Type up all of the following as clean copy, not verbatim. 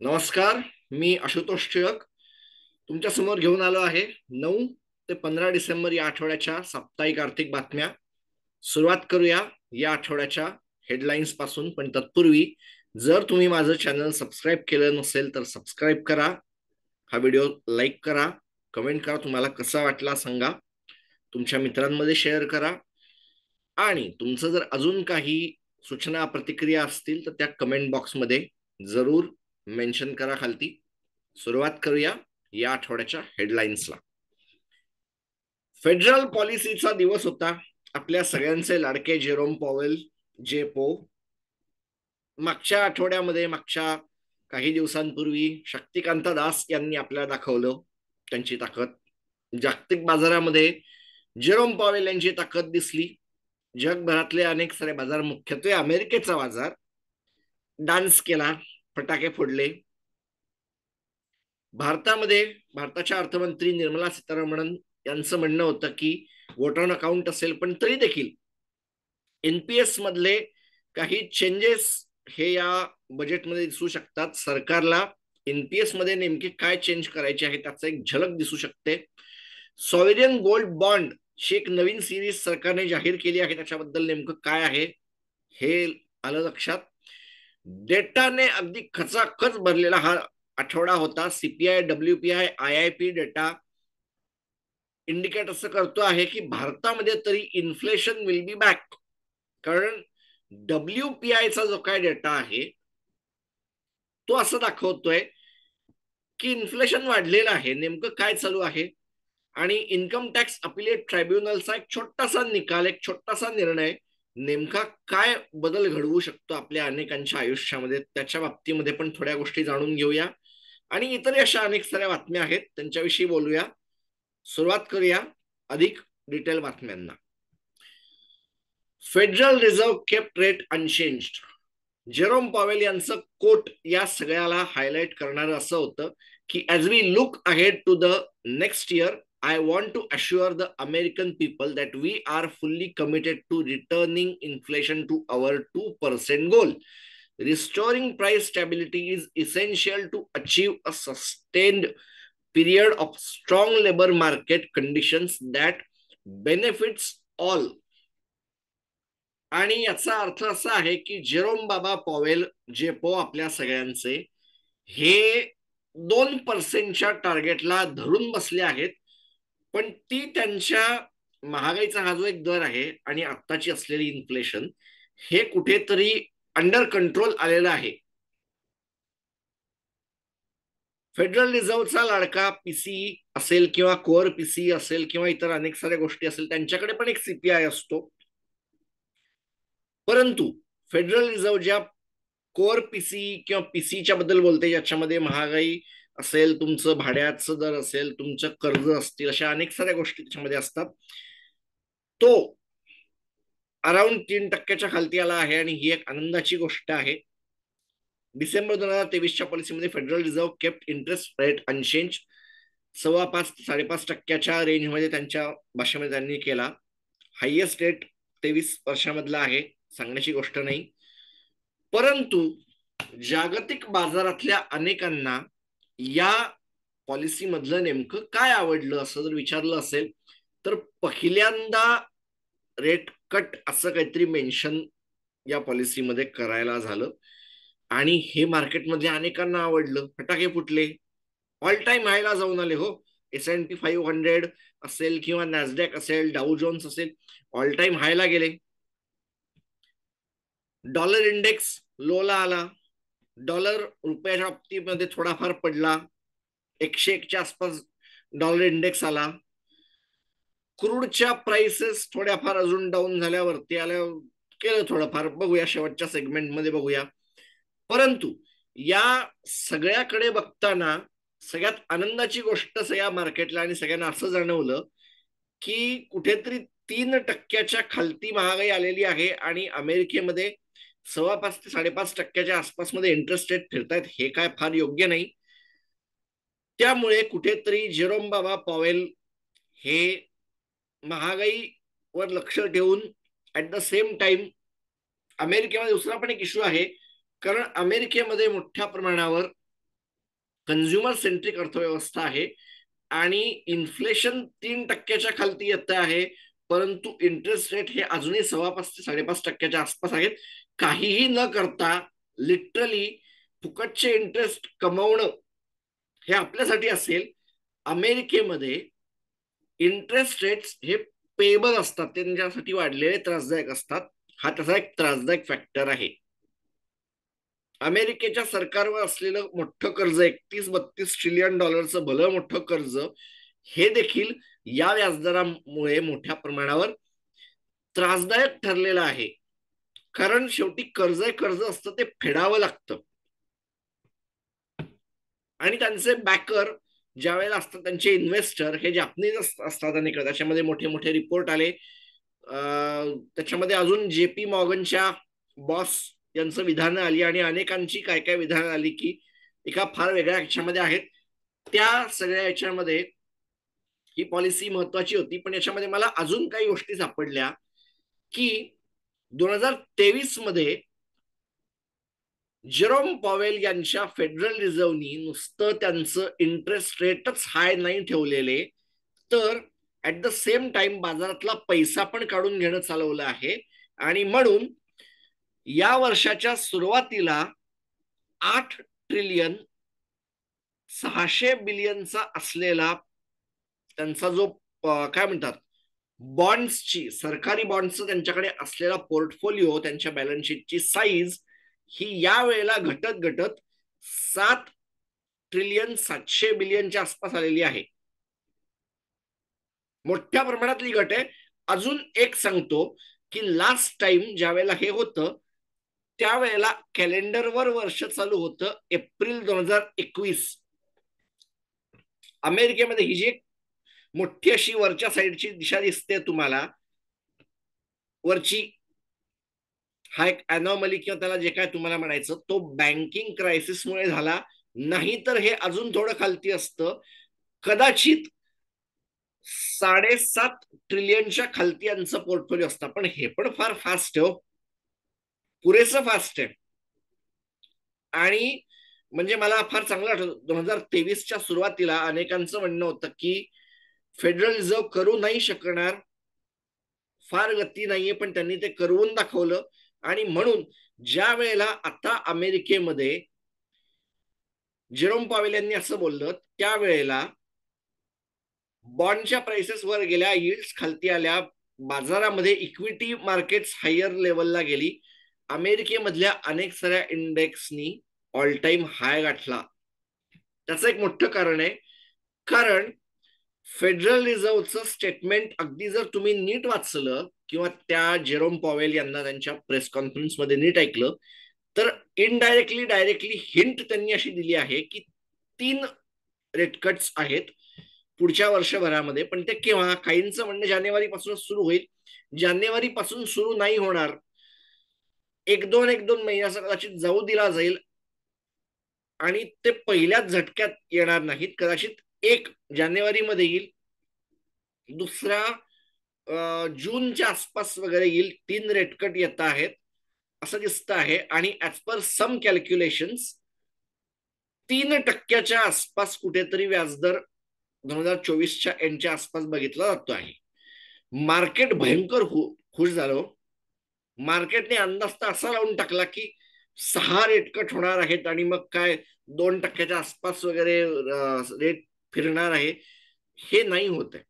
नमस्कार. मी आशुतोष टिळक तुमच्या समोर घेऊन आलो आहे 9 ते 15 डिसेंबर या आठवड्याच्या साप्ताहिक आर्थिक बातम्या. सुरुवात करूया या आठवड्याच्या हेडलाईन्स पासून. पण तत्पूर्वी जर तुम्ही माझं चॅनल सबस्क्राईब केलं नसेल तर सबस्क्राईब करा, हा व्हिडिओ लाईक करा, कमेंट करा, तुम्हाला कसा वाटला सांगा, तुमच्या मित्रांमध्ये शेअर करा आणि तुमचं जर अजून काही सूचना प्रतिक्रिया असतील तर त्या कमेंट बॉक्समध्ये जरूर मेन्शन करा खालती. सुरुवात करूया या आठवड्याच्या हेडलाईन्सला. फेडरल पॉलिसीचा दिवस होता. आपल्या सगळ्यांचे लाडके जेरोम पॉवेल जेपो मागच्या काही दिवसांपूर्वी शक्तिकांता दास यांनी आपल्याला दाखवलं त्यांची ताकद. जागतिक बाजारामध्ये जेरोम पॉवेल यांची ताकद दिसली. जगभरातले अनेक सारे बाजार, मुख्यत्वे अमेरिकेचा बाजार डान्स केला, फटाके फोडले. भारताच्या अर्थमंत्री निर्मला सीतारामन यांचं म्हणणं होतं की वोट ऑन अकाउंट असेल पण तरी देखील एनपीएस मधले काही चेंजेस हे या बजेटमध्ये दिसू शकतात. सरकारला एनपीएस मध्ये नेमके काय चेंज करायचे आहे त्याचा एक झलक दिसू शकते. सॉव्हरेन गोल्ड बॉन्ड ची एक नवीन सिरीज सरकारने जाहीर केली आहे. त्याच्याबद्दल नेमकं काय आहे हे आलं लक्षात. डेटाने अगदी खचाखच भरलेला हा आठवडा होता. सीपीआय, डब्ल्यूपीआय, आयआयपी डेटा इंडिकेट असं करतो आहे की भारतामध्ये तरी इन्फ्लेशन विल बी बॅक. कारण डब्ल्यूपीआयचा जो काय डेटा आहे तो असं दाखवतोय की इन्फ्लेशन वाढलेलं आहे. नेमकं काय चालू आहे आणि इन्कम टॅक्स अपिलेट ट्रायब्युनलचा एक छोटासा निकाल, एक छोटासा निर्णय नेमका काय बदल घडवू शकतो आपल्या अनेकांच्या आयुष्यामध्ये, त्याच्या बाबतीमध्ये पण थोड्या गोष्टी जाणून घेऊया. आणि इतर अशा अनेक साऱ्या बातम्या आहेत त्यांच्याविषयी बोलूया. सुरुवात करूया अधिक डिटेल बातम्यांना. Federal Reserve kept rate unchanged. Jerome Powell यांचं कोट या सगळ्याला हायलाइट करणारं असं होतं की as we look ahead to the next year, I want to assure the American people that we are fully committed to returning inflation to our 2% goal. Restoring price stability is essential to achieve a sustained period of strong labor market conditions that benefits all. आणि याचा अर्थ असा आहे की Jerome बाबा Powell जेपो आपल्या सगळ्यांचे हे 2%च्या टार्गेटला धरून बसले आहेत. पण ती त्यांच्या महागाईचा हा जो एक दर आहे आणि आत्ताची असलेली इन्फ्लेशन हे कुठेतरी अंडर कंट्रोल आलेलं आहे. फेडरल रिझर्व्हचा लाडका पीसी असेल किंवा कोअर पीसी असेल किंवा इतर अनेक साऱ्या गोष्टी असेल त्यांच्याकडे पण एक सीपीआय असतो. परंतु फेडरल रिझर्व्ह ज्या कोअर पीसी किंवा पीसीच्या बद्दल बोलते, ज्याच्यामध्ये महागाई असेल, तुमचं भाड्याचं दर असेल, तुमचं कर्ज असतील, अशा अनेक साऱ्या गोष्टी त्याच्यामध्ये असतात, तो अराउंड 3%च्या खालती आला आहे. आणि ही एक आनंदाची गोष्ट आहे. डिसेंबर 2023च्या पॉलिसीमध्ये Federal Reserve kept interest rate unchanged. 5.25 ते 5.5% रेंजमध्ये त्यांच्या भाषेमध्ये त्यांनी केला. हायएस्ट रेट 23 वर्षामधला आहे, सांगण्याची गोष्ट नाही. परंतु जागतिक बाजारातल्या अनेकांना या पॉलिसी मधलं नेमकं काय आवडलं असं जर विचारलं असेल तर पहिल्यांदा रेट कट असं काहीतरी मेन्शन या पॉलिसीमध्ये करायला झालं आणि हे मार्केटमधल्या अनेकांना आवडलं. फटाके फुटले, ऑल टाइम हायला जाऊन आले. हो, S&P 500 असेल किंवा नॅसडॅक असेल, डाऊ जोन्स असेल, ऑल टाइम हायला गेले. डॉलर इंडेक्स लोला आला. डॉलर रुपयाच्या बाबतीमध्ये थोडाफार पडला. 101च्या आसपास डॉलर इंडेक्स आला. क्रूडच्या प्राइसेस थोड्याफार अजून डाऊन झाल्यावरती आल्या, केलं थोडंफार. बघूया शेवटच्या सेगमेंटमध्ये बघूया. परंतु या सगळ्याकडे बघताना सगळ्यात आनंदाची गोष्ट सगळ्या मार्केटला आणि सगळ्यांना असं जाणवलं की कुठेतरी 3%च्या खालती महागाई आलेली आहे आणि अमेरिकेमध्ये 5.25 ते 5.5%च्या आसपासमध्ये इंटरेस्ट रेट फिरतायत. हे काय फार योग्य नाही. त्यामुळे कुठेतरी जेरोम बाबा पॉवेल हे महागाईवर लक्ष ठेवून ऍट द सेम टाइम अमेरिकेमध्ये दुसरा पण एक इश्यू आहे. कारण अमेरिकेमध्ये मोठ्या प्रमाणावर कन्झ्युमर सेंट्रिक अर्थव्यवस्था आहे आणि इन्फ्लेशन 3% खालती येत आहे, परंतु इंटरेस्ट रेट हे अजूनही 5.25 ते 5.5% आसपास आहेत. काहीही न करता लिटरली फुकटचे इंटरेस्ट कमवणं हे आपल्यासाठी असेल. अमेरिकेमध्ये इंटरेस्ट रेट्स हे पेबल असतात, ते त्यांच्यासाठी वाढलेले त्रासदायक असतात. हा त्याचा एक त्रासदायक फॅक्टर आहे. अमेरिकेच्या सरकारवर असलेलं मोठं कर्ज, 31-32 ट्रिलियन डॉलरचं भलं मोठं कर्ज, हे देखील या व्याजदरामुळे मोठ्या प्रमाणावर त्रासदायक ठरलेलं आहे. कारण शेवटी कर्ज असतं, ते फेडावं लागतं. आणि त्यांचे बॅकर ज्या वेळेला असतात, त्यांचे इन्व्हेस्टर हे जापनीज असतात अनेक. त्याच्यामध्ये मोठे मोठे रिपोर्ट आले. त्याच्यामध्ये अजून जेपी मॉर्गनच्या बॉस यांचं विधानं आली आणि अनेकांची काय काय विधानं आली की एका फार वेगळ्या ह्याच्यामध्ये आहेत. त्या सगळ्या ह्याच्यामध्ये ही पॉलिसी महत्वाची होती. पण याच्यामध्ये मला अजून काही गोष्टी सापडल्या की 2023 मध्ये जेरोम पॉवेल यांच्या फेडरल रिझर्व्हनी नुसतं त्यांचं इंटरेस्ट रेटच हाय नाही ठेवलेले, तर ऍट द सेम टाइम बाजारातला पैसा पण काढून घेणं चालवलं आहे. आणि म्हणून या वर्षाच्या सुरुवातीला 8,600 बिलियनचा असलेला त्यांचा जो काय म्हणतात बॉन्ड्सची, सरकारी बॉन्ड्सचं त्यांच्याकडे असलेला पोर्टफोलिओ, त्यांच्या बॅलन्स शीटची साईज ही या वेळेला घटत घटत 7,700 बिलियनच्या आसपास आलेली आहे. मोठ्या प्रमाणातली घट आहे. अजून एक सांगतो की लास्ट टाइम ज्या वेळेला हे होतं, त्यावेळेला कॅलेंडरवर वर्ष चालू होतं एप्रिल 2021. अमेरिकेमध्ये ही जी मोठी अशी वरच्या साईडची दिशा दिसते तुम्हाला, वरची, हा एक अनॉमली किंवा त्याला जे काय तुम्हाला म्हणायचं, तो बँकिंग क्रायसिसमुळे झाला. नाही तर हे अजून थोडं खालती असतं, कदाचित 7.5 ट्रिलियनच्या खालती यांचं पोर्टफोलिओ असतं. पण हे पण फार फास्ट आहे, पुरेसं फास्ट आहे. आणि म्हणजे मला फार चांगलं आठवतं 2023च्या सुरुवातीला अनेकांचं म्हणणं होतं की फेडरल रिझर्व्ह करू नाही शकणार, फार गती नाहीये, पण त्यांनी ते करून दाखवलं. आणि म्हणून ज्या वेळेला आता अमेरिकेमध्ये जेरोम पॉवेल यांनी असं बोललं, त्यावेळेला बॉन्डच्या प्राइसेस वर गेल्या, यील्ड्स खालती आल्या, बाजारामध्ये इक्विटी मार्केट्स हायर लेवलला गेली. अमेरिकेमधल्या अनेक साऱ्या इंडेक्सनी ऑल टाइम हाय गाठला. त्याचं एक मोठं कारण आहे, कारण फेडरल रिझर्व्हचं स्टेटमेंट अगदी जर तुम्ही नीट वाचलं किंवा त्या जेरोम पॉवेल यांना त्यांच्या प्रेस कॉन्फरन्समध्ये नीट ऐकलं, तर इनडायरेक्टली डायरेक्टली हिंट त्यांनी अशी दिली आहे की 3 रेट कट्स आहेत पुढच्या वर्षभरामध्ये. पण ते केव्हा, काहींचं म्हणणं जानेवारी पासून सुरू होईल. जानेवारी पासून सुरू नाही होणार, एक दोन महिन्याचा कदाचित जाऊ दिला जाईल आणि ते पहिल्याच झटक्यात येणार नाहीत. कदाचित 1 जानेवारीमध्ये येईल, दुसरा जूनच्या आसपास वगैरे येईल. 3 रेट कट येत आहेत असं दिसतं आहे. आणि ऍज पर सम कॅल्क्युलेशन्स 3% आसपास कुठेतरी व्याजदर 2024च्या एंडच्या आसपास बघितला जातो आहे. मार्केट भयंकर खुश झालं. मार्केटने अंदाज तर असा लावून टाकला की 6 रेट कट होणार आहेत आणि मग काय 2%च्या आसपास वगैरे रेट फिरणार आहे. हे नाही होत आहे,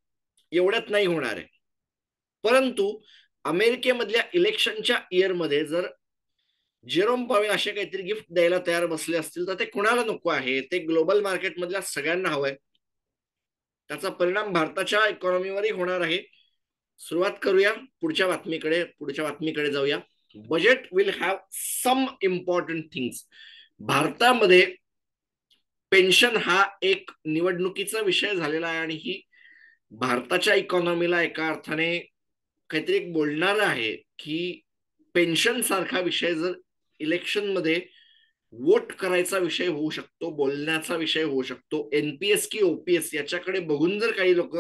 एवढ्यात नाही होणार आहे. परंतु अमेरिकेमधल्या इलेक्शनच्या इयरमध्ये जर जेरोम पॉवेल असे काहीतरी गिफ्ट द्यायला तयार बसले असतील, तर ते कुणाला नको आहे? ते ग्लोबल मार्केटमधल्या सगळ्यांना हवंय. त्याचा परिणाम भारताच्या इकॉनॉमीवरही होणार आहे. सुरुवात करूया पुढच्या बातमीकडे जाऊया. Budget will have some important things. भारतामध्ये पेन्शन हा एक निवडणुकीचा विषय झालेला आहे आणि ही भारताच्या इकॉनॉमीला एका अर्थाने काहीतरी एक बोलणार आहे की पेन्शन सारखा विषय जर इलेक्शन मध्ये वोट करायचा विषय होऊ शकतो, बोलण्याचा विषय होऊ शकतो. एनपीएस की ओपीएस याच्याकडे बघून जर काही लोक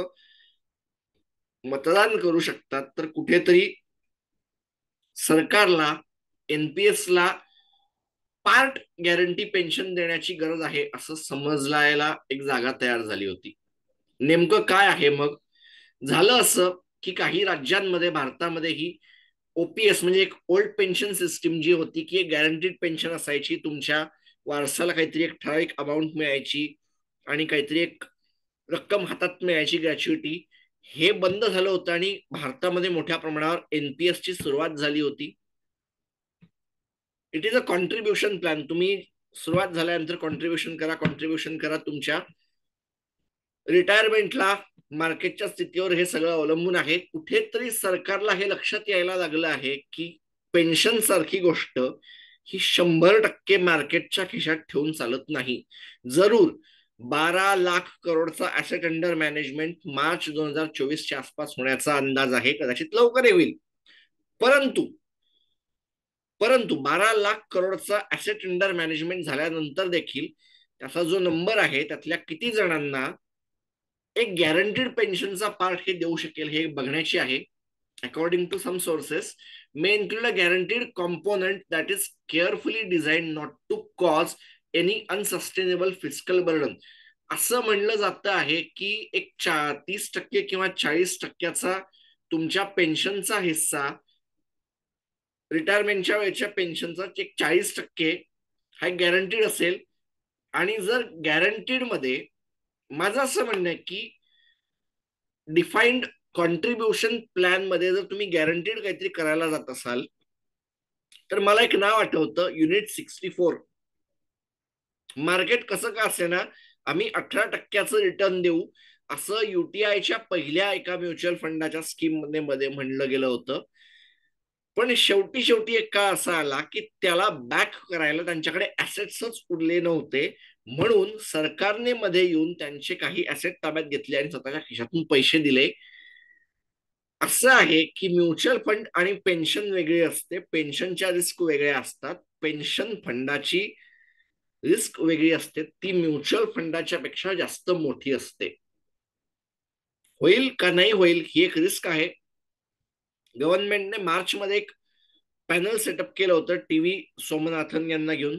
मतदान करू शकतात, तर कुठेतरी सरकारला एनपीएस ला पार्ट गॅरंटी पेन्शन देण्याची गरज आहे असं समजलायला एक जागा तयार झाली होती. नेमकं काय आहे मग? झालं असं की काही राज्यांमध्ये, भारतामध्ये ही ओपीएस म्हणजे एक ओल्ड पेन्शन सिस्टीम जी होती की एक गॅरंटीड पेन्शन असायची, तुमच्या वारसाला काहीतरी एक ठराविक अमाऊंट मिळायची आणि काहीतरी एक रक्कम हातात मिळायची ग्रॅच्युइटी, हे बंद झालं होतं आणि भारतामध्ये मोठ्या प्रमाणावर एनपीएस ची सुरुवात झाली होती. It is a contribution plan. तुम्ही सुरुवात झाल्यानंतर कॉन्ट्रीब्युशन करा तुमच्या रिटायरमेंटला. मार्केटच्या स्थितीवर हे सगळं अवलंबून आहे. कुठेतरी सरकारला हे लक्षात यायला लागलं आहे की पेन्शन सारखी गोष्ट ही 100% मार्केटच्या खिशात ठेवून चालत नाही. जरूर 12 लाख करोडचा ऍसेट अंडर मॅनेजमेंट मार्च 2024च्या आसपास होण्याचा अंदाज आहे. कदाचित लवकर येईल, परंतु परंतु 12 लाख करोडचा ऍसेट अंडर मॅनेजमेंट झाल्यानंतर देखील त्याचा जो नंबर आहे त्यातल्या किती जणांना एक गॅरंटीड पेन्शनचा पार्ट हे देऊ शकेल हे बघण्याची आहे. According to some sources may include a guaranteed component that is carefully designed not to cause any unsustainable fiscal burden. असं म्हणलं जातं आहे की एक 30% किंवा 40%चा तुमच्या पेन्शनचा हिस्सा, रिटायरमेंटच्या वेळेच्या पेन्शनचा एक 40% हा गॅरंटीड असेल. आणि जर गॅरंटीड मध्ये माझं असं म्हणणं आहे की डिफाईन्ड कॉन्ट्रीब्युशन प्लॅन मध्ये जर तुम्ही गॅरंटीड काहीतरी करायला जात असाल तर मला एक नाव आठवतं, युनिट 64. मार्केट कसं का असे ना, आम्ही 18%चं रिटर्न देऊ असं युटीआयच्या पहिल्या एका म्युच्युअल फंडाच्या स्कीम मध्ये म्हणलं गेलं होतं. पण शेवटी एक काळ असा आला की त्याला बॅक करायला त्यांच्याकडे ऍसेट्सच उरले नव्हते. म्हणून सरकारने मध्ये येऊन त्यांचे काही ऍसेट ताब्यात घेतले आणि स्वतःच्या खिशातून पैसे दिले. असं आहे की म्युच्युअल फंड आणि पेन्शन वेगळी असते. पेन्शनच्या रिस्क वेगळ्या असतात. पेन्शन फंडाची रिस्क वेगळी असते. ती म्युच्युअल फंडाच्या पेक्षा जास्त मोठी असते. होईल का नाही होईल ही एक रिस्क आहे. गव्हर्नमेंटने मार्च मध्ये एक पॅनल सेटअप केलं होतं टीव्ही सोमनाथन यांना घेऊन,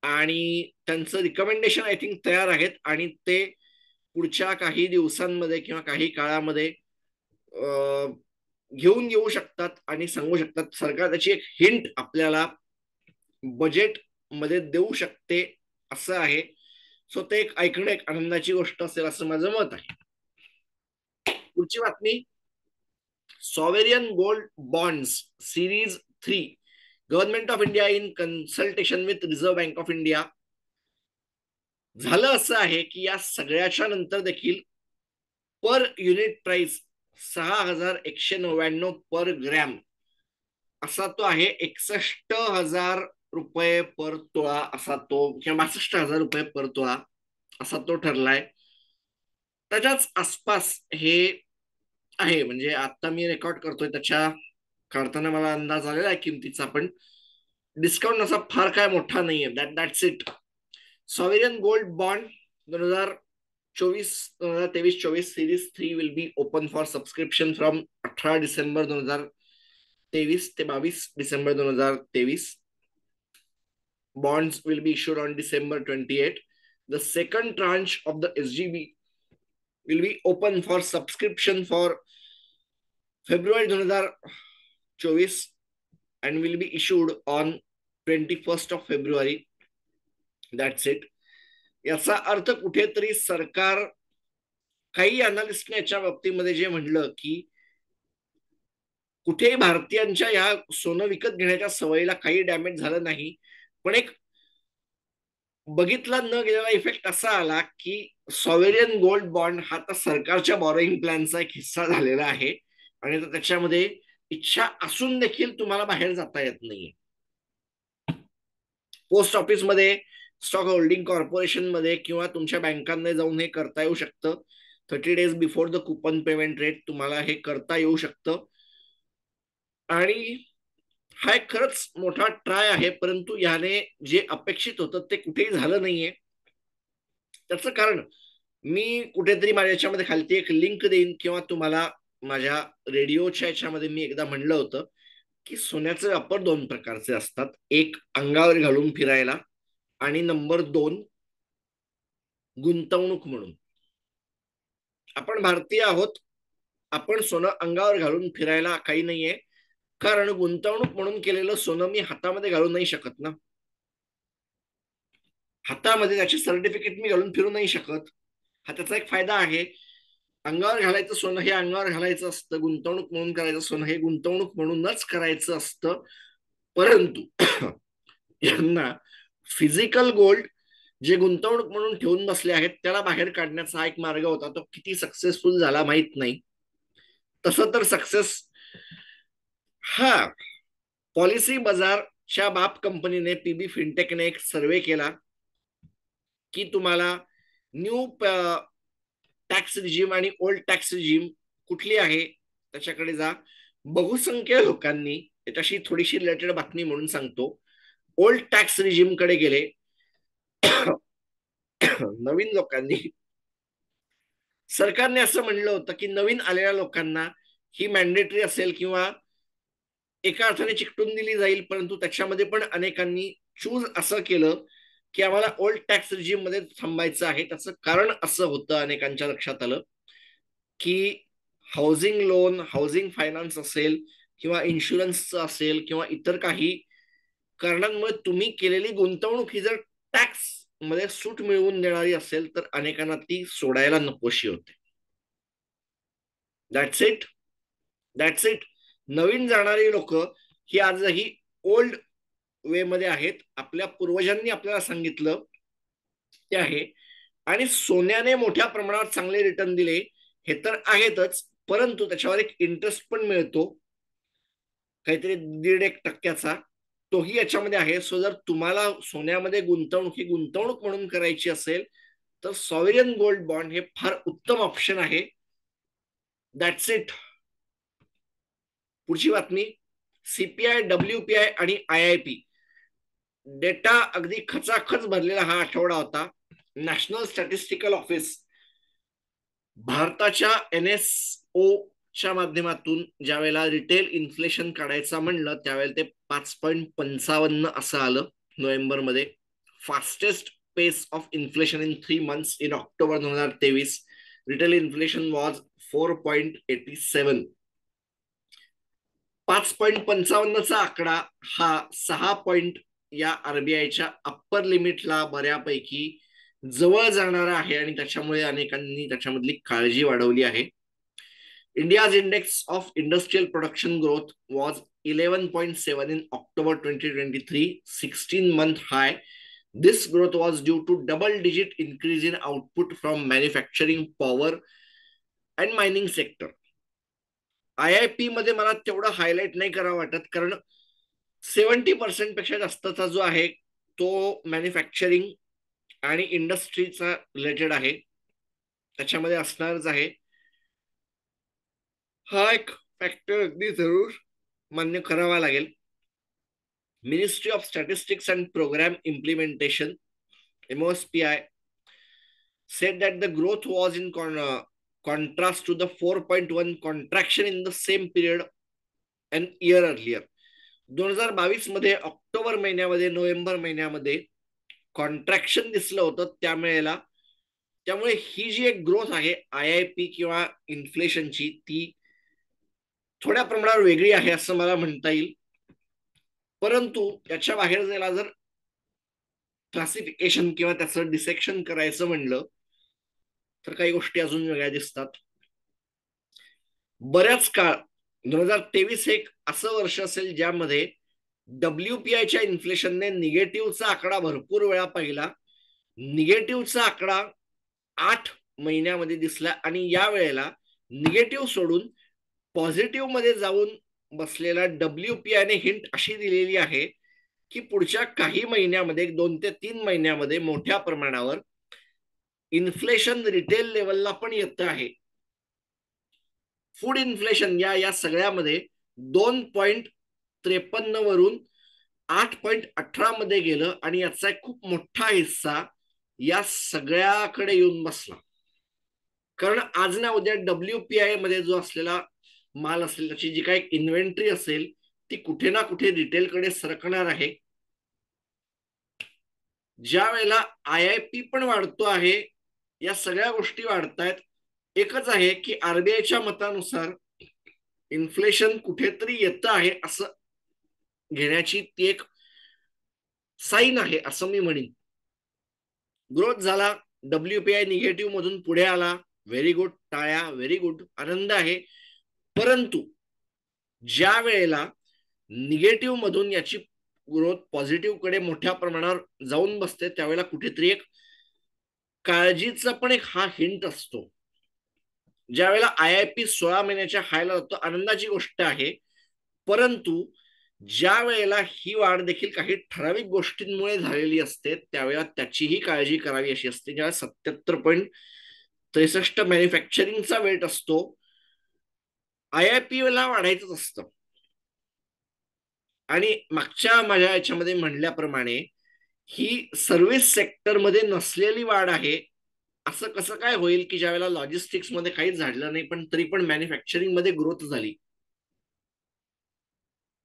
आणि त्यांचं रिकमेंडेशन आय थिंक तयार आहेत आणि ते पुढच्या काही दिवसांमध्ये किंवा काही काळामध्ये घेऊन येऊ शकतात आणि सांगू शकतात. सरकार त्याची एक हिंट आपल्याला बजेट मध्ये देऊ शकते असं आहे. सो ते एक ऐकणं एक आनंदाची गोष्ट असेल असं माझं मत आहे. पुढची बातमी, sovereign gold bonds series 3, government of India in consultation with Reserve Bank of India. झालं असं आहे की या सगळ्याच्या नंतर देखील per unit price 6,199 per gram असा तो आहे. 61,000 रुपये पर तोळा असा तो, किंवा 62,000 रुपये पर तोळा असा तो ठरलाय. त्याच्याच आसपास हे आहे. म्हणजे आता मी रेकॉर्ड करतोय त्याच्या काढताना मला अंदाज आलेला आहे किमतीचा, पण डिस्काउंट असा फार काय मोठा नाहीये. That's it. Sovereign gold bond 2023-24 series 3 will be open for subscription from 18 December 2023 ते 22 December 2023. Bonds will be issued on December 28. The second tranche of the SGB will be open for subscription for February 2024 and will be issued on 21st of February. That's it. याचा अर्थ कुठेतरी सरकार, काही अनालिस्टने याच्या बाबतीमध्ये जे म्हणलं की कुठेही भारतीयांच्या या सोनं विकत घेण्याच्या सवयीला काही डॅमेज झालं नाही, पण एक बघितला न गेलेला इफेक्ट असा आला की सॉव्हेरियन गोल्ड बॉन्ड हा तर सरकारच्या बॉरोईंग प्लॅनचा एक हिस्सा झालेला आहे आणि त्याच्यामध्ये इच्छा असून देखील तुम्हाला बाहेर जाता येत नाहीये. पोस्ट ऑफिसमध्ये, स्टॉक होल्डिंग कॉर्पोरेशन मध्ये किंवा तुमच्या बँकांमध्ये जाऊन हे करता येऊ शकतं. 30 days before the coupon payment rate तुम्हाला हे करता येऊ शकतं. आणि हा एक खरंच मोठा ट्राय आहे, परंतु याने जे अपेक्षित होतं ते कुठेही झालं नाहीये. त्याचं कारण मी कुठेतरी माझ्या याच्यामध्ये खालती एक लिंक देईन किंवा तुम्हाला माझ्या रेडिओच्या याच्यामध्ये मी एकदा म्हणलं होतं की सोन्याचे वापर दोन प्रकारचे असतात, एक अंगावर घालून फिरायला आणि नंबर दोन गुंतवणूक म्हणून. आपण भारतीय आहोत, आपण सोनं अंगावर घालून फिरायला काही नाहीये, कारण गुंतवणूक म्हणून केलेलं सोनं मी हातामध्ये घालू नाही शकत ना. हातामध्ये त्याचे सर्टिफिकेट मी घालून फिरू नाही शकत. हा त्याचा एक फायदा आहे. अंगावर घालायचं सोनं हे अंगावर घालायचं असतं, गुंतवणूक म्हणून करायचं सोनं हे गुंतवणूक म्हणूनच करायचं असतं. परंतु यांना फिजिकल गोल्ड जे गुंतवणूक म्हणून ठेवून बसले आहेत त्याला बाहेर काढण्याचा हा एक मार्ग होता. तो किती सक्सेसफुल झाला माहित नाही. तसं तर सक्सेस हा पॉलिसी बाजारच्या बाप कंपनीने पीबी फिनटेकने एक सर्वे केला की तुम्हाला न्यू टॅक्स रिजीम आणि ओल्ड टॅक्स रिजीम कुठली आहे त्याच्याकडे जा. बहुसंख्य लोकांनी, त्याच्याशी थोडीशी रिलेटेड बातमी म्हणून सांगतो, ओल्ड टॅक्स रिजीम कडे गेले. नवीन लोकांनी, सरकारने असं म्हणलं होतं की नवीन आलेल्या लोकांना ही मॅन्डेटरी असेल किंवा एका अर्थाने चिकटून दिली जाईल, परंतु त्याच्यामध्ये पण अनेकांनी चूज असं केलं की आम्हाला ओल्ड टॅक्स रिजीम मध्ये थांबायचं आहे. त्याचं कारण असं होतं, अनेकांच्या लक्षात आलं की हाऊसिंग लोन, हाऊसिंग फायनान्स असेल किंवा इन्शुरन्सचं असेल किंवा इतर काही कारणांमुळे तुम्ही केलेली गुंतवणूक ही जर टॅक्स मध्ये सूट मिळवून देणारी असेल तर अनेकांना ती सोडायला नकोशी होते. That's it, that's it. नवीन जाणारी लोक ही आजही ओल्ड वे मध्ये आहेत. आपल्या पूर्वजांनी आपल्याला सांगितलं ते आहे. आणि सोन्याने मोठ्या प्रमाणावर चांगले रिटर्न दिले हे तर आहेतच, परंतु त्याच्यावर एक इंटरेस्ट पण मिळतो, काहीतरी 1.5% तोही याच्यामध्ये आहे. सो जर तुम्हाला सोन्यामध्ये गुंतवणूक ही गुंतवणूक म्हणून करायची असेल तर सॉव्हरेन गोल्ड बॉन्ड हे फार उत्तम ऑप्शन आहे. That's it. पुढची बातमी, सीपीआय, डब्ल्यूपीआय आणि आयआयपी डेटा अगदी खचाखच भरलेला हा आठवडा होता. नॅशनल स्टॅटिस्टिकल ऑफिस भारताच्या एनएसओ च्या माध्यमातून ज्यावेळेला रिटेल इन्फ्लेशन काढायचं म्हणलं त्यावेळेला ते 5.55 असं आलं नोव्हेंबरमध्ये. Fastest pace of inflation in 3 months in October 2023. Retail inflation was 4.87. 5.55चा आकडा हा 6 पॉइंट या आरबीआयच्या अप्पर लिमिटला बऱ्यापैकी जवळ जाणारा आहे आणि त्याच्यामुळे अनेकांनी त्याच्यामधली काळजी वाढवली आहे. India's index of industrial production growth was 11.7 in October 2023, 16-month high. This growth was due to double-digit increase in output from manufacturing, power and mining sector. IIP मध्ये मला तेवढं हायलाइट नाही करावं वाटत, कारण 70% पेक्षा जास्तचा जो आहे तो मॅन्युफॅक्चरिंग आणि इंडस्ट्रीचा रिलेटेड आहे, त्याच्यामध्ये असणारच आहे. हा एक फॅक्टर अगदी जरूर मान्य करावा लागेल. Ministry of Statistics and Programme Implementation MOSPI said that the growth was in contrast to the 4.1 contraction in the same period an year earlier. 2022 मध्ये ऑक्टोबर महिन्यामध्ये, नोव्हेंबर महिन्यामध्ये कॉन्ट्रॅक्शन दिसलं होतं त्यावेळेला. त्यामुळे ही जी एक ग्रोथ आहे IIP किंवा इन्फ्लेशनची ती थोड्या प्रमाणावर वेगळी आहे असं मला म्हणता येईल. परंतु याच्या बाहेर जायला जर क्लासिफिकेशन किंवा त्याचं डिसेक्शन करायचं म्हणलं तर काही गोष्टी अजून वेगळ्या दिसतात. बऱ्याच काळ 2023 एक असं वर्ष असेल ज्यामध्ये WPIच्या इन्फ्लेशनने निगेटिव्हचा आकडा भरपूर वेळा पाहिला. निगेटिव्हचा आकडा 8 महिन्यामध्ये दिसला आणि या वेळेला निगेटिव्ह सोडून पॉझिटिव्ह मध्ये जाऊन बसलेला WPIने हिंट अशी दिलेली आहे की पुढच्या काही महिन्यामध्ये, 2 ते 3 महिन्यामध्ये मोठ्या प्रमाणावर इन्फ्लेशन रिटेल लेवलला पण येत आहे. फूड इन्फ्लेशन या सगळ्यामध्ये 2.53 वरून 8.18 मध्ये गेलं आणि याचा एक खूप मोठा हिस्सा या सगळ्याकडे येऊन बसला. कारण आज ना उद्या WPI मध्ये जो असलेला माल असेल, त्याची जी काही इन्व्हेंटरी असेल ती कुठे ना कुठे रिटेलकडे सरकणार आहे. ज्या वेळेला IIP पण वाढतो आहे, या सगळ्या गोष्टी वाढतायत. एकच आहे की RBIच्या मतानुसार इन्फ्लेशन कुठेतरी येत आहे असं घेण्याची ती एक साईन आहे असं मी म्हणेन. ग्रोथ झाला, WPI निगेटिव्ह मधून पुढे आला, व्हेरी गुड, टाळ्या, व्हेरी गुड, आनंद आहे. परंतु ज्या वेळेला निगेटिव्ह मधून याची ग्रोथ पॉझिटिव्ह कडे मोठ्या प्रमाणावर जाऊन बसते, त्यावेळेला कुठेतरी एक काळजीचा पण एक हा हिंट असतो. ज्या वेळेला IIP 16 महिन्याच्या हायला जातो, आनंदाची गोष्ट आहे. परंतु ज्या वेळेला ही वाढ देखील काही ठराविक गोष्टींमुळे झालेली असते, त्यावेळेला त्याचीही काळजी करावी अशी असते. ज्यावेळेला 77.63 मॅन्युफॅक्चरिंगचा वेट असतो, IIP ला वाढायचंच असतं. आणि मागच्या माझ्या याच्यामध्ये म्हणल्याप्रमाणे ही सर्व्हिस सेक्टरमध्ये नसलेली वाढ आहे. असं कसं काय होईल की ज्यावेळेला लॉजिस्टिक्स मध्ये काहीच झालं नाही पण तरी पण मॅन्युफॅक्चरिंग मध्ये ग्रोथ झाली?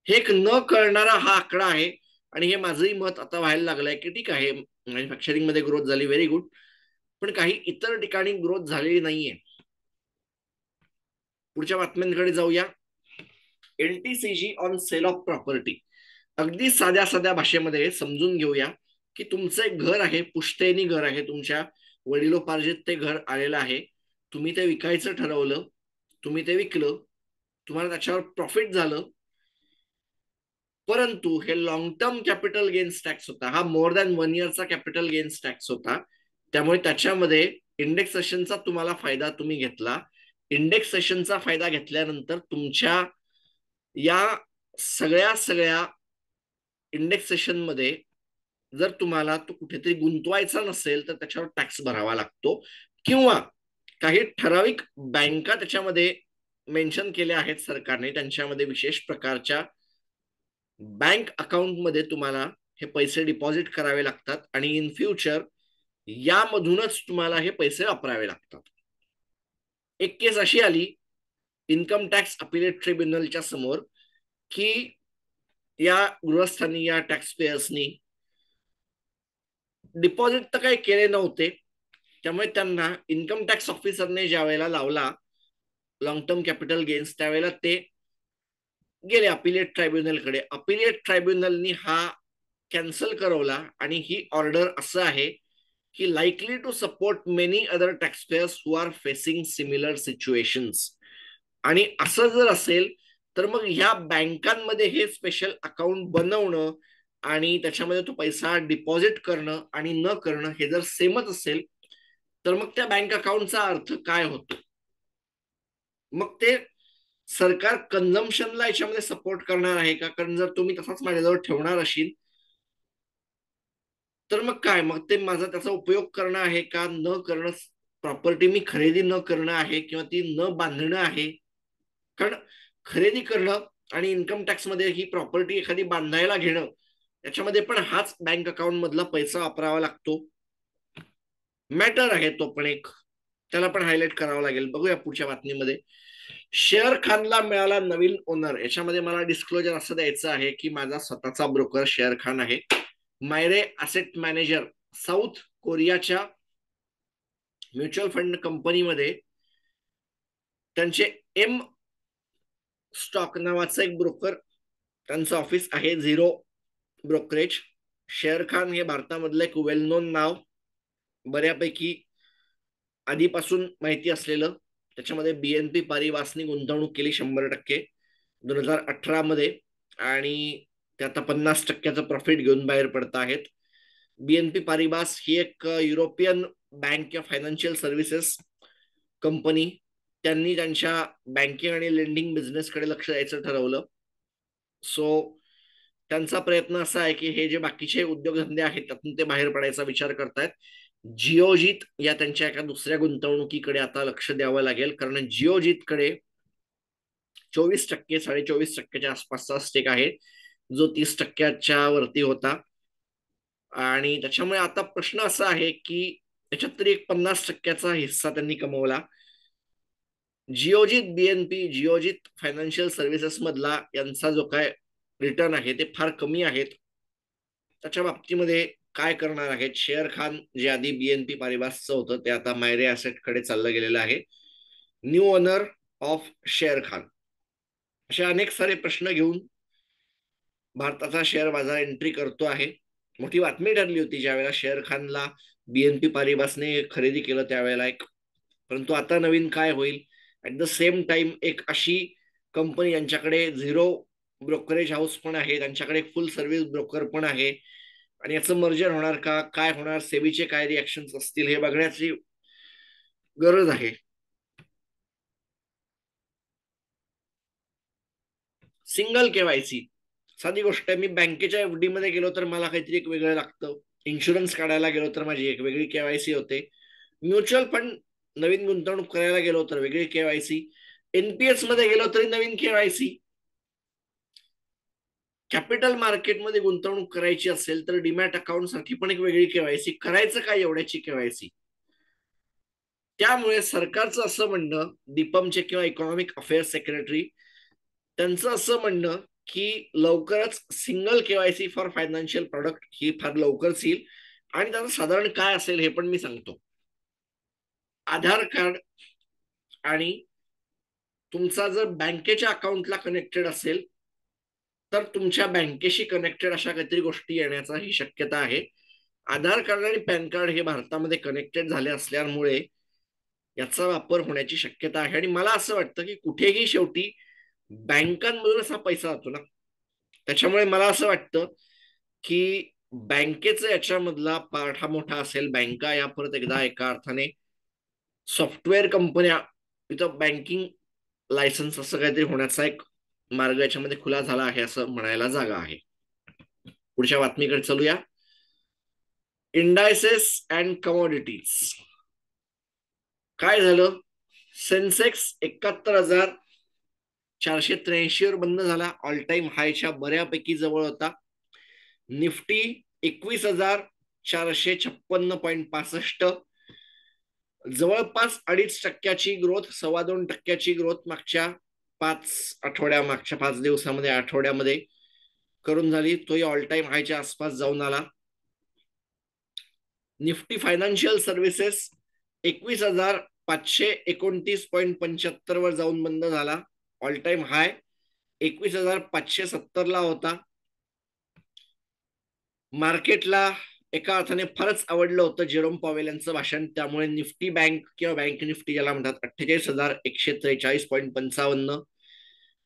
हे एक न कळणारा हा आकडा आहे. आणि हे माझंही मत आता व्हायला लागलंय की ठीक आहे, मॅन्युफॅक्चरिंग मध्ये ग्रोथ झाली, व्हेरी गुड, पण काही इतर ठिकाणी ग्रोथ झालेली नाहीये. पुढच्या बातम्यांकडे जाऊया. LTCG on sale of property. अगदी साध्या साध्या भाषेमध्ये समजून घेऊया की तुमचं एक घर आहे, पुश्तैनी घर आहे, तुमच्या वडिलोपार्जित ते घर आलेलं आहे, तुम्ही ते विकायचं ठरवलं, तुम्ही ते विकलं, तुम्हाला त्याच्यावर प्रॉफिट झालं. परंतु हे long term capital gains tax होता, हा मोर दॅन 1 इयरचा कॅपिटल गेन्स टॅक्स होता. त्यामुळे त्याच्यामध्ये इंडेक्सेशनचा तुम्हाला फायदा तुम्ही घेतला. इंडेक्सेशनचा फायदा घेतल्यानंतर तुमच्या या सगळ्या इंडेक्सेशन मध्ये जर तुम्हाला तो कुठेतरी गुंतवायचा नसेल तर त्याच्यावर टॅक्स भरावा लागतो. किंवा काही ठराविक बँका त्याच्यामध्ये मेन्शन केल्या आहेत सरकारने, त्यांच्यामध्ये विशेष प्रकारच्या बँक अकाउंटमध्ये तुम्हाला हे पैसे डिपॉझिट करावे लागतात आणि इन फ्युचर यामधूनच तुम्हाला हे पैसे वापरावे लागतात. एक केस अशी आली इन्कम टॅक्स अपिलेट ट्रिब्युनलच्या समोर की या गृहस्थांनी, या टॅक्स पेयर्सनी डिपॉझिट तर काही केले नव्हते, त्यामुळे त्यांना इन्कम टॅक्स ऑफिसरने ज्या वेळेला लावला लॉंग टर्म कॅपिटल गेन्स, त्यावेळेला ते गेले अपिलेट ट्रायब्युनलकडे. अपिलेट ट्रायब्युनलनी हा कॅन्सल करवला आणि ही ऑर्डर असं आहे की likely to support many other tax payers who are facing similar situations. आणि असं जर असेल तर मग ह्या बँकांमध्ये हे स्पेशल अकाउंट बनवणं आणि त्याच्यामध्ये तो पैसा डिपॉझिट करणं आणि न करणं हे जर सेमच असेल तर मग त्या बँक अकाउंटचा अर्थ काय होतो? मग ते सरकार कन्झम्पशनला याच्यामध्ये सपोर्ट करणार आहे का? कारण जर तुम्ही तसाच माझ्याजवळ ठेवणार असेल तर मग काय, मग ते माझा त्याचा उपयोग करणं आहे का न करणं, प्रॉपर्टी मी खरेदी न करणं आहे किंवा ती न बांधणं आहे? कारण खरेदी करणं आणि इन्कम टॅक्स मध्ये ही प्रॉपर्टी एखादी बांधायला घेणं, त्याच्यामध्ये पण हाच बँक अकाउंट मधला पैसा वापरावा लागतो. मॅटर आहे तो पण एक, त्याला पण हायलाइट करावं लागेल. बघूया पुढच्या बातमीमध्ये. शेअर खानला मिळाला नवीन ओनर. याच्यामध्ये मला डिस्क्लोजर असं द्यायचं आहे की माझा स्वतःचा ब्रोकर शेअर खान आहे. मायरे असेट मॅनेजर साऊथ कोरियाच्या म्युच्युअल फंड कंपनीमध्ये त्यांचे एम स्टॉक नावाचं एक ब्रोकर, त्यांचं ऑफिस आहे, झिरो ब्रोकरेज. शेअर खान हे भारतामधलं एक वेल नोन नाव, बऱ्यापैकी आधीपासून माहिती असलेलं. त्याच्यामध्ये BNP पारिवासनी गुंतवणूक केली 100% 2018 मध्ये आणि ते आता 50%चं प्रॉफिट घेऊन बाहेर पडत आहेत. BNP पारिबास ही एक युरोपियन बँक किंवा फायनान्शियल सर्व्हिसेस कंपनी, त्यांनी त्यांच्या बँकिंग आणि लेंडिंग बिझनेसकडे लक्ष द्यायचं ठरवलं. सो त्यांचा प्रयत्न असा आहे की हे जे बाकीचे उद्योगधंदे आहेत त्यातून ते बाहेर पडायचा विचार करतायत. जिओजित या त्यांच्या एका दुसऱ्या गुंतवणुकीकडे आता लक्ष द्यावं लागेल, कारण जिओजितकडे 24%, 24.5%च्या आसपासचा स्टेक आहे, जो 30%च्या वरती होता. आणि त्याच्यामुळे आता प्रश्न असा आहे की याच्यात तरी एक 50%चा हिस्सा त्यांनी कमवला. जिओजित BNP, जिओजित फायनान्शियल सर्व्हिसेस मधला यांचा जो काय रिटर्न आहे ते फार कमी आहेत. त्याच्या बाबतीमध्ये काय करणार आहेत? शेअर खान जे आधी BNP पारिबासचं होतं ते आता मायरे ऍसेट कडे चाललं गेलेलं आहे. New owner of share Khan, असे अनेक सारे प्रश्न घेऊन भारताचा शेअर बाजार एंट्री करतो आहे. मोठी बातमी ठरली होती ज्यावेळेला शेअर खानला BNP पारिबासने खरेदी केलं त्यावेळेला एक. परंतु आता नवीन काय होईल? ऍट द सेम टाइम एक अशी कंपनी यांच्याकडे झिरो ब्रोकरेज हाऊस पण आहे, त्यांच्याकडे फुल सर्व्हिस ब्रोकर पण आहे, आणि याचं मर्जर होणार का, काय होणार, सेबीचे काय रिॲक्शन असतील हे बघण्याची गरज आहे. सिंगल केवायसी साधी गोष्ट आहे. मी बँकेच्या FD मध्ये गेलो तर मला काहीतरी एक वेगळं लागतं, इन्शुरन्स काढायला गेलो तर माझी एक वेगळी केवायसी होते, म्युच्युअल फंड नवीन गुंतवणूक करायला गेलो तर वेगळी केवायसी, NPS मध्ये गेलो तरी नवीन केवायसी. कॅपिटल मार्केटमध्ये गुंतवणूक करायची असेल तर डीमॅट अकाउंट साठी पण एक वेगळी केवायसी. करायचं काय एवढ्याची केवायसी? त्यामुळे सरकारचं असं म्हणणं, दीपमचे किंवा इकॉनॉमिक अफेअर्स सेक्रेटरी त्यांचं असं म्हणणं की लवकरच single KYC for financial product ही फार लवकरच येईल. आणि त्याचं साधारण काय असेल हे पण मी सांगतो. आधार कार्ड आणि तुमचा जर बँकेच्या अकाउंटला कनेक्टेड असेल तर तुमच्या बँकेशी कनेक्टेड अशा काहीतरी गोष्टी येण्याचा ही शक्यता आहे. आधार कार्ड आणि पॅन कार्ड हे भारतामध्ये कनेक्टेड झाले असल्यामुळे याचा वापर होण्याची शक्यता आहे. आणि मला असं वाटतं की कुठेही शेवटी बँकांमधूनच हा पैसा जातो ना, त्याच्यामुळे मला असं वाटतं की बँकेचा याच्यामधला पार्ट हा मोठा असेल. बँका या परत एकदा एका अर्थाने सॉफ्टवेअर कंपन्या, इथं बँकिंग लायसन्स असं काहीतरी होण्याचा एक मार्ग याच्यामध्ये खुला झाला आहे असं म्हणायला जागा आहे. पुढच्या बातमीकडे चलूया. Indices and commodities. काय झालं? सेन्सेक्स 71,483 वर बंद झाला, ऑल टाइम हायच्या बऱ्यापैकी जवळ होता. निफ्टी 21,456.65, जवळपास 2.5% ग्रोथ, 2.25% ग्रोथ मागच्या 5 दिवसामध्ये, आठवड्यामध्ये करून झाली. तोही ऑल टाइम हायच्या आसपास जाऊन आला. निफ्टी फायनान्शियल सर्व्हिसेस 21,529.75 वर जाऊन बंद झाला. ऑल टाइम हाय 21,570 ला होता. मार्केटला एका अर्थाने फारच आवडलं होतं जेरोम पॉवेल यांचं भाषण, त्यामुळे निफ्टी बँक किंवा बँक निफ्टी ज्याला म्हणतात 48,143.55,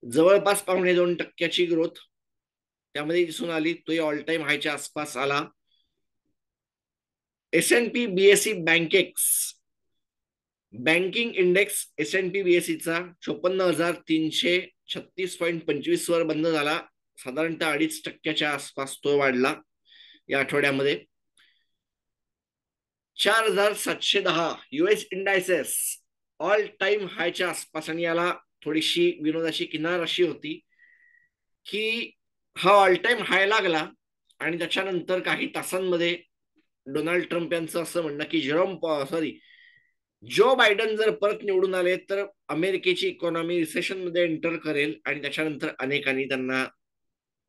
जवळपास 2.25% ग्रोथ त्यामध्ये दिसून आली. तोही ऑल टाइम हायच्या आसपास आला. S&P BSE Bankex banking index S&P BSE चा 54,336.25 वर बंद झाला. साधारणतः 2.5%च्या आसपास तो वाढला या आठवड्यामध्ये. 4,710 US इंडायसेस ऑल टाइम हायच्या आसपास. आणि याला थोडीशी विनोदाची किनार अशी होती की हा ऑल टाइम हाय लागला आणि त्याच्यानंतर काही तासांमध्ये डोनाल्ड ट्रम्प यांचं असं म्हणणं की जो बायडन जर परत निवडून आले तर अमेरिकेची इकॉनॉमी रिसेशन मध्ये एंटर करेल, आणि त्याच्यानंतर अनेकांनी त्यांना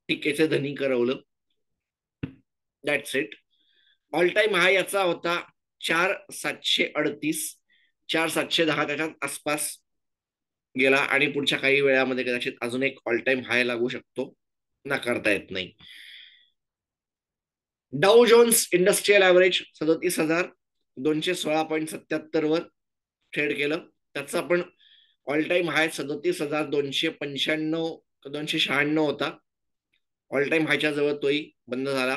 टीकेचे धनी करवलं. That's it. All time high याचा होता 4,738, 4,710 त्याच्यात आसपास गेला, आणि पुढच्या काही वेळामध्ये कदाचित अजून एक ऑल टाइम हाय लागू शकतो, नाकारता येत नाही. डाऊ जोन्स इंडस्ट्रियल ऍव्हरेज 37,216.77 वर ट्रेड केलं. त्याचा पण ऑल टाइम हाय 37,296 होता. ऑल टाइम हायच्या जवळ तोही बंद झाला.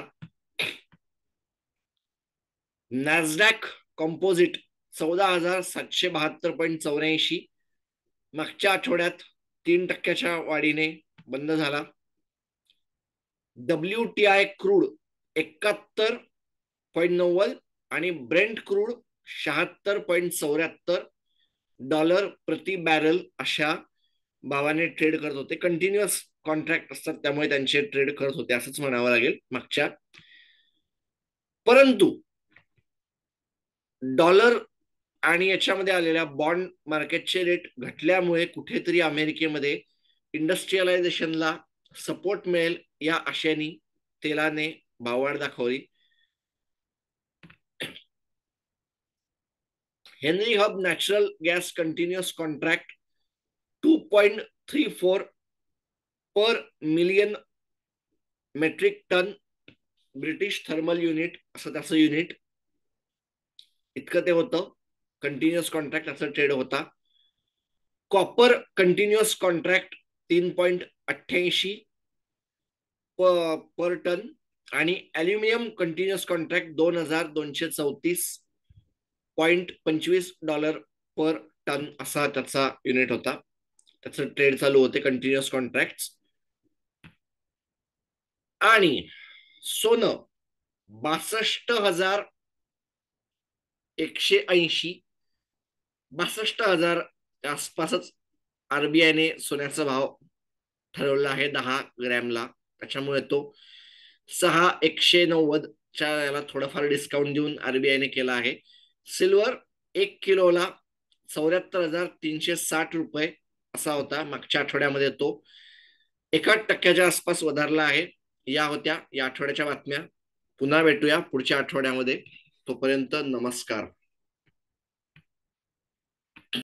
नॅसडॅक कॉम्पोजिट 14,772.84 मागच्या आठवड्यात 3%च्या वाढीने बंद झाला. WTI क्रूड 71.90 आणि ब्रेंट क्रूड $76.74 प्रति बॅरल अशा भावाने ट्रेड करत होते. कंटिन्युअस कॉन्ट्रॅक्ट असतात त्यामुळे त्यांचे ट्रेड करत होते असंच म्हणावं लागेल मागच्या. परंतु डॉलर आणि याच्यामध्ये आलेल्या बॉन्ड मार्केटचे रेट घटल्यामुळे कुठेतरी अमेरिकेमध्ये इंडस्ट्रियलायझेशनला सपोर्ट मिळेल या आशेने तेलाने भाववाढ दाखवली. Henry hub natural gas continuous contract 2.34 per million metric ton British thermal unit असं त्याचं युनिट इतकं ते होतं. कंटिन्युअस कॉन्ट्रॅक्ट असं ट्रेड होता. Copper continuous contract 3.88 per ton आणि aluminium continuous contract $2234.25 per ton असा त्याचा युनिट होता. त्याचं ट्रेड चालू होते कंटिन्युअस कॉन्ट्रॅक्ट. आणि सोनं 62,180 62,000 आसपासच आरबीआयने सोन्याचा भाव ठरवला आहे 10 ग्रॅमला. त्याच्यामुळे तो 6,190 याला थोडंफार डिस्काउंट देऊन आरबीआयने केला आहे. सिल्वर 1 किलोला 74,360 रुपये असा होता. मागच्या आठवड्यामध्ये तो 1% आसपास वधारला आहे. या होत्या या आठवड्याच्या बातम्या. पुन्हा भेटूया पुढच्या आठवड्यामध्ये. तोपर्यंत नमस्कार.